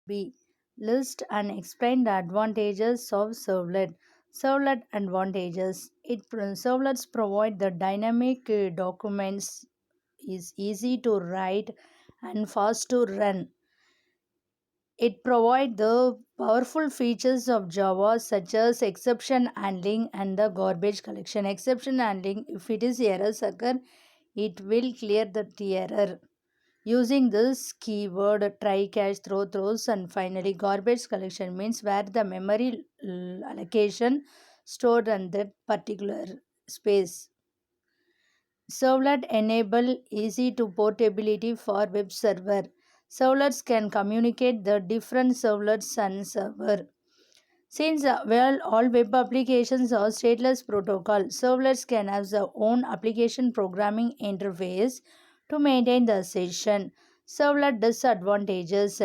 B. List and explain the advantages of Servlet. Servlet advantages. Servlets provide the dynamic documents is easy to write and fast to run. It provides the powerful features of Java such as exception handling and the garbage collection. Exception handling, if it is error occur, it will clear the error. Using this keyword, try catch, throws, and finally garbage collection means where the memory allocation stored in that particular space. Servlet enable easy to portability for web server. Servlets can communicate the different servlets and server. Since all web applications are stateless protocol, servlets can have their own application programming interface to maintain the session. Servlet disadvantages.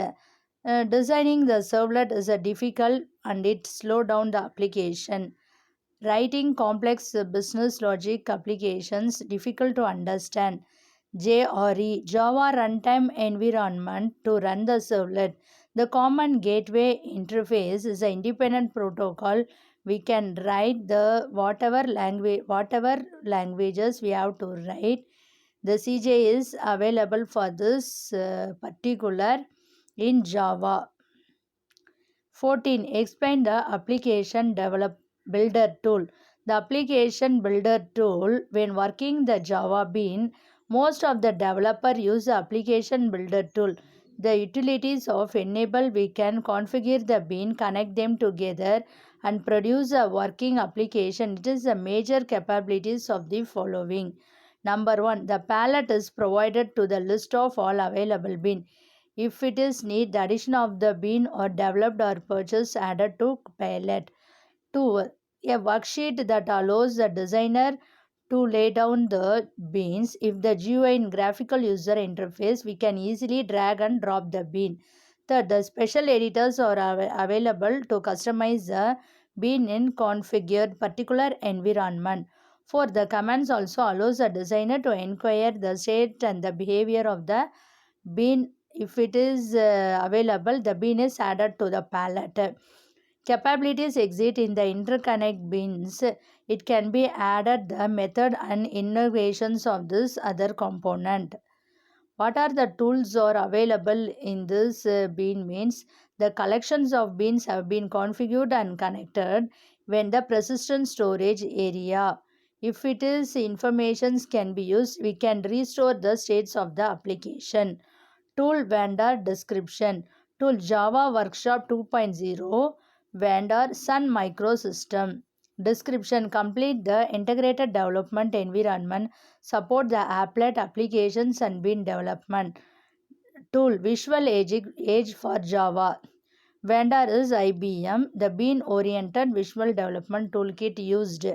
Designing the servlet is a difficult and it slow down the application. Writing complex business logic applications difficult to understand. JRE Java Runtime Environment to run the servlet. The common gateway interface is an independent protocol. We can write the whatever languages we have to write. The CJ is available for this particular in Java. 14. Explain the application develop builder tool. The application builder tool, when working the Java Bean, most of the developer use the application builder tool. The utilities of enable, we can configure the bean, connect them together and produce a working application. It is the major capabilities of the following. Number 1. The palette is provided to the list of all available bean. If it is need, the addition of the bean or developed or purchased added to palette. 2. A worksheet that allows the designer to lay down the beans. If the GUI in graphical user interface, we can easily drag and drop the bean. Third, the special editors are available to customize the bean in configured particular environment. Fourth, the commands also allows the designer to inquire the state and the behavior of the bean. If it is available, the bean is added to the palette. Capabilities exist in the interconnect beans. It can be added the method and innovations of this other component. What are the tools are available in this bean means the collections of beans have been configured and connected when the persistent storage area. If it is informations can be used, we can restore the states of the application. Tool vendor description. Tool Java Workshop 2.0 vendor Sun Microsystem. Description complete the integrated development environment, support the applet applications and bean development. Tool Visual Age for Java. Vendor is IBM. The bean oriented visual development toolkit used.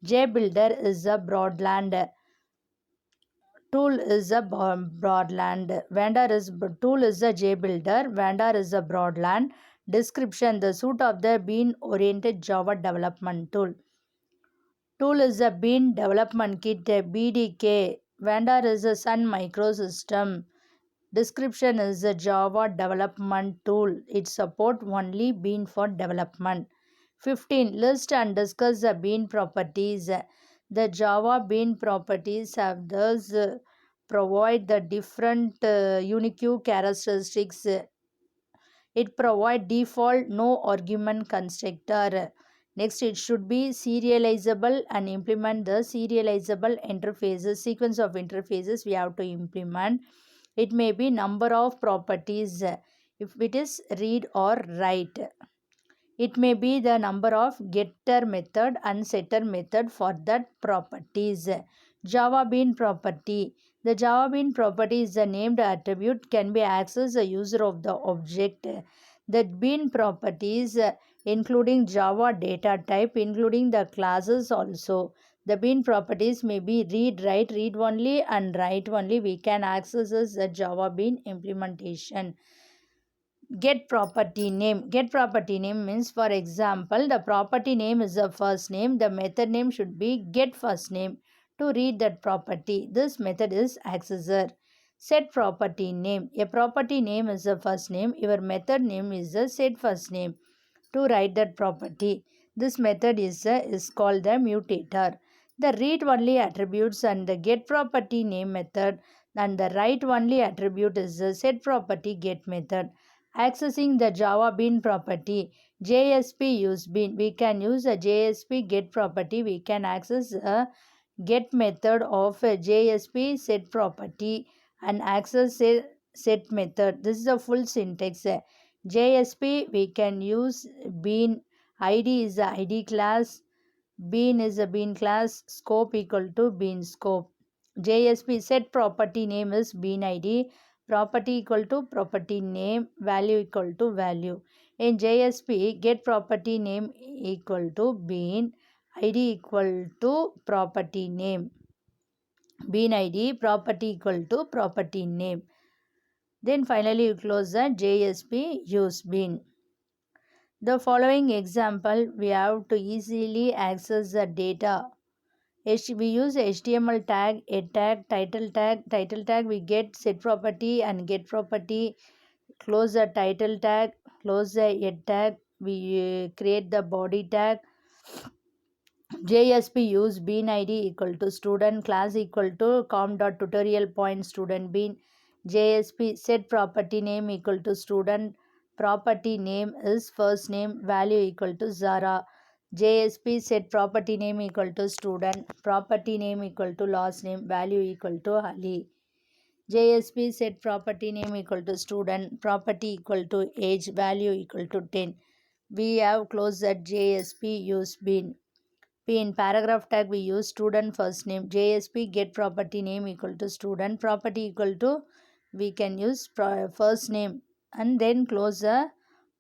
JBuilder is a broadland. Tool is a broadland. Vendor is tool is a JBuilder. Vendor is a broadland. Description: the suite of the bean oriented Java development tool. Tool is a bean development kit BDK. Vendor is a Sun Microsystem. Description is a Java development tool. It supports only bean for development. 15. List and discuss the bean properties. The Java bean properties have thus provide the different unique characteristics. It provide default no argument constructor. Next, it should be serializable and implement the serializable interfaces, sequence of interfaces we have to implement. It may be number of properties if it is read or write. It may be the number of getter method and setter method for that properties. Java Bean property. The Java Bean property is the named attribute can be accessed the user of the object. The Bean properties including Java data type including the classes also. The Bean properties may be read, write, read only and write only. We can access the Java Bean implementation. Get property name. Get property name means, for example, the property name is the first name. The method name should be get first name to read that property. This method is accessor. Set property name. A property name is the first name. Your method name is the set first name to write that property. This method is called the mutator. The read only attributes and the get property name method and the write only attribute is the set property get method. Accessing the Java bean property. JSP use bean. We can use a JSP get property. We can access a get method of a JSP set property and access set method. This is a full syntax. JSP we can use bean. ID is the ID class. Bean is a bean class. Scope equal to bean scope. JSP set property name is bean ID. Property equal to property name. Value equal to value. In JSP get property name equal to bean. ID equal to property name. Bean ID property equal to property name. Then finally you close the JSP use bean. The following example we have to easily access the data. We use HTML tag, head tag, title tag we get set property and get property. Close the title tag, close the head tag, we create the body tag. JSP use bean ID equal to student class equal to com.tutorial point student bean. JSP set property name equal to student. Property name is first name. Value equal to Zara. JSP set property name equal to student. Property name equal to last name. Value equal to Ali. JSP set property name equal to student. Property equal to age. Value equal to 10. We have closed that JSP use bean. In paragraph tag we use student first name. JSP get property name equal to student. Property equal to we can use first name and then close the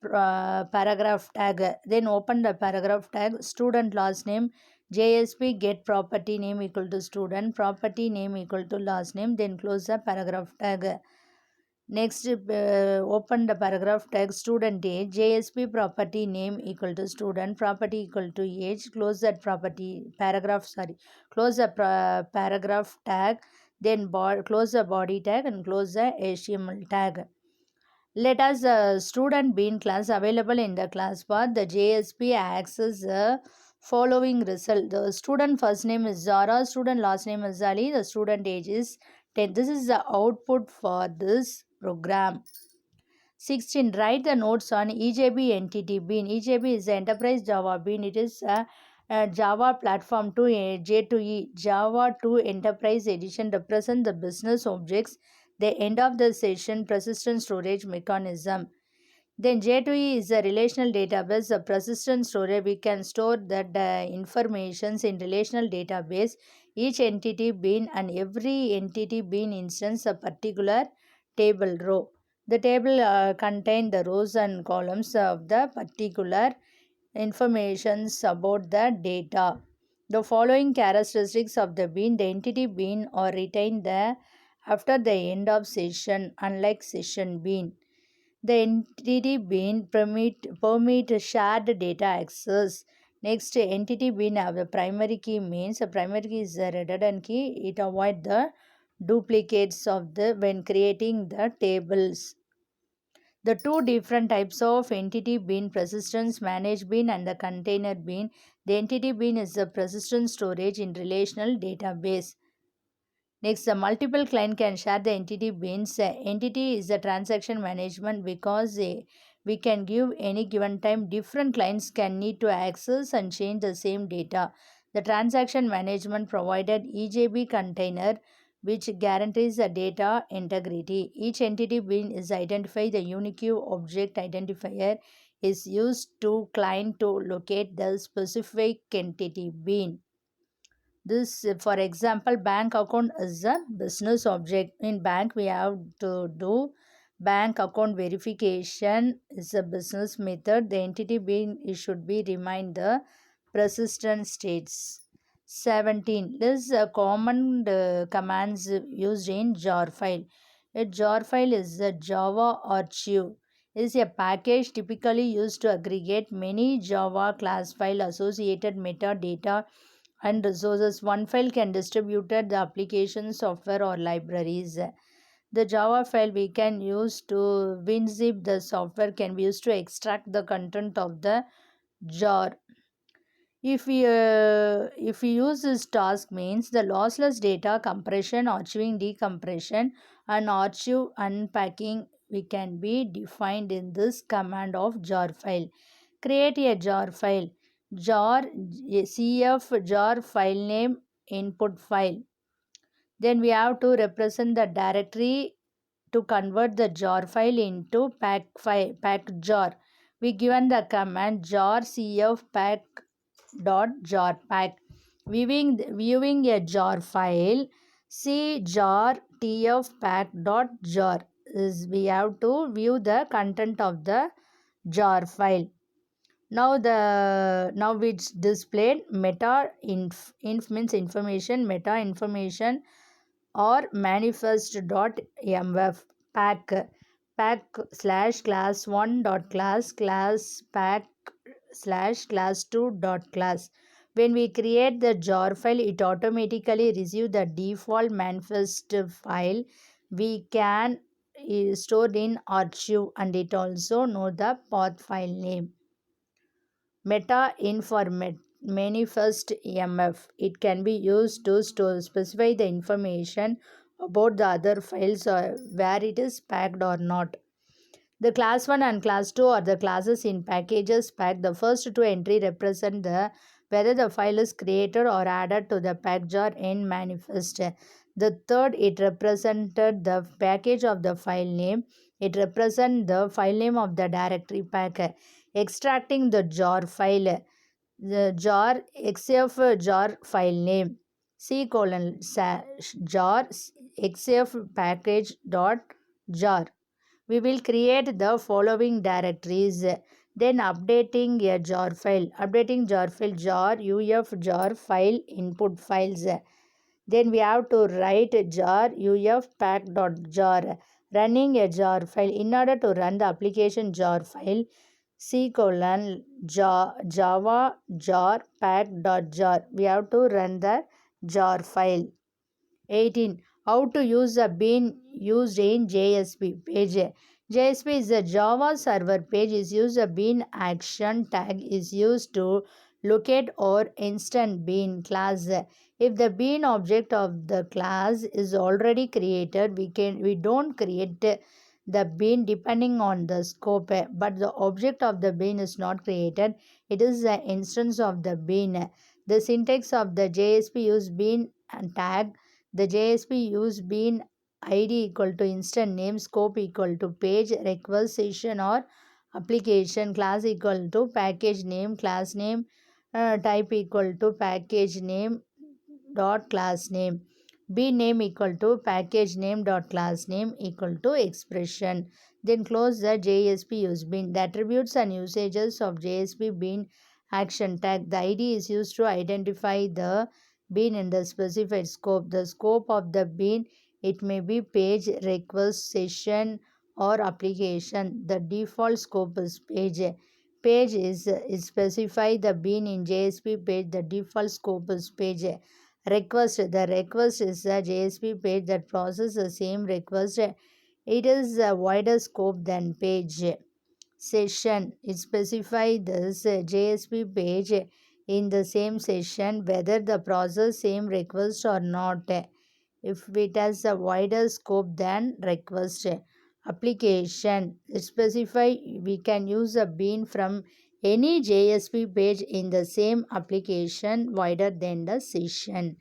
paragraph tag. Then open the paragraph tag student last name. JSP get property name equal to student. Property name equal to last name. Then close the paragraph tag. Next, open the paragraph tag student age. JSP property name equal to student. Property equal to age. Close that property paragraph. Close the paragraph tag. Then close the body tag and close the HTML tag. Let us student bean class available in the class path. The JSP access the following result. The student first name is Zara. Student last name is Ali. The student age is 10. This is the output for this program. 16. Write the notes on EJB entity bean. EJB is the enterprise Java bean. It is a Java platform to J2E. Java 2 Enterprise Edition represent the business objects. The end of the session persistent storage mechanism. Then J2E is a relational database. The persistent storage, we can store that informations in relational database. Each entity bean and every entity bean instance a particular table row. The table contain the rows and columns of the particular informations about the data. The following characteristics of the bean, the entity bean are retained after the end of session, unlike session bean. The entity bean permit shared data access. Next, entity bean have the primary key means a primary key is a redundant key. It avoid the duplicates of the when creating the tables. The two different types of entity bean persistence managed bean and the container bean. The entity bean is the persistent storage in relational database. Next, the multiple client can share the entity beans. Entity is the transaction management because we can give any given time different clients can need to access and change the same data. The transaction management provided EJB container which guarantees the data integrity. Each entity bean is identified. The unique object identifier is used to client to locate the specific entity bean. This, for example, bank account is a business object. In bank, we have to do bank account verification is a business method. The entity being it should be remind the persistent states. 17. This is a common commands used in jar file. A jar file is a Java archive. It is a package typically used to aggregate many Java class file associated metadata and resources. One file can distribute the application software or libraries. The Java file we can use to WinZip the software can be used to extract the content of the jar. If we use this task means the lossless data compression, archiving, decompression, and archive unpacking we can be defined in this command of jar file. Create a jar file. Jar cf jar file name input file. Then we have to represent the directory to convert the jar file into pack jar. We given the command jar cf pack dot jar pack. Viewing a jar file, see jar tf pack dot jar is we have to view the content of the jar file. Now it's displayed meta inf means information, meta information or manifest.mf pack slash class 1 dot class pack slash class 2 dot class. When we create the jar file, it automatically receive the default manifest file we can store in archive, and it also know the path file name. Meta informat manifest EMF. It can be used to specify the information about the other files or where it is packed or not. The class 1 and class 2 are the classes in packages pack. The first two entry represent the whether the file is created or added to the pack jar in manifest. The third, it represented the package of the file name. It represents the file name of the directory pack. Extracting the jar file. The jar xf jar file name. C colon jar xf package dot jar. We will create the following directories. Then updating a jar file. Updating jar file jar uf jar file input files. Then we have to write jar uf pack dot jar. Running a jar file. In order to run the application jar file, C colon java jar pack dot jar. We have to run the jar file. 18. How to use a bean used in JSP page. JSP is a Java server page is used. A bean action tag is used to locate or instant bean class. If the bean object of the class is already created, we don't create the bean depending on the scope, but the object of the bean is not created. It is the instance of the bean. The syntax of the JSP use bean tag. The JSP use bean ID equal to instant name, scope equal to page, request, session or application, class equal to package name, class name, type equal to package name dot class name, bean name equal to package name dot class name equal to expression. Then close the JSP use bean. The attributes and usages of JSP bean action tag. The ID is used to identify the bean in the specified scope. The scope of the bean, it may be page, request, session or application. The default scope is page. Page is specify the bean in JSP page. The default scope is page. Request. The request is a JSP page that processes the same request. It is a wider scope than page. Session. It specifies this JSP page in the same session whether the process same request or not. If it has a wider scope than request. Application. It specify we can use a bean from any JSP page in the same application wider than the session.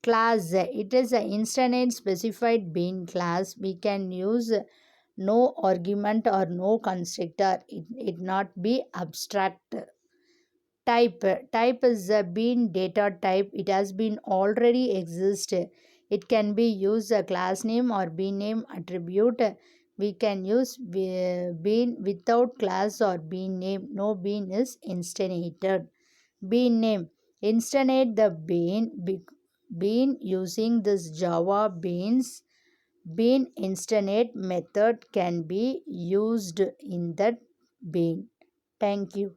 Class. It is an instantiate specified bean class. We can use no argument or no constructor. It not be abstract. Type. Type is a bean data type. It has been already exist. It can be used a class name or bean name attribute. We can use bean without class or bean name. No bean is instantiated. Bean name. Instantiate the bean using this Java bean instantiate method can be used in that bean. Thank you.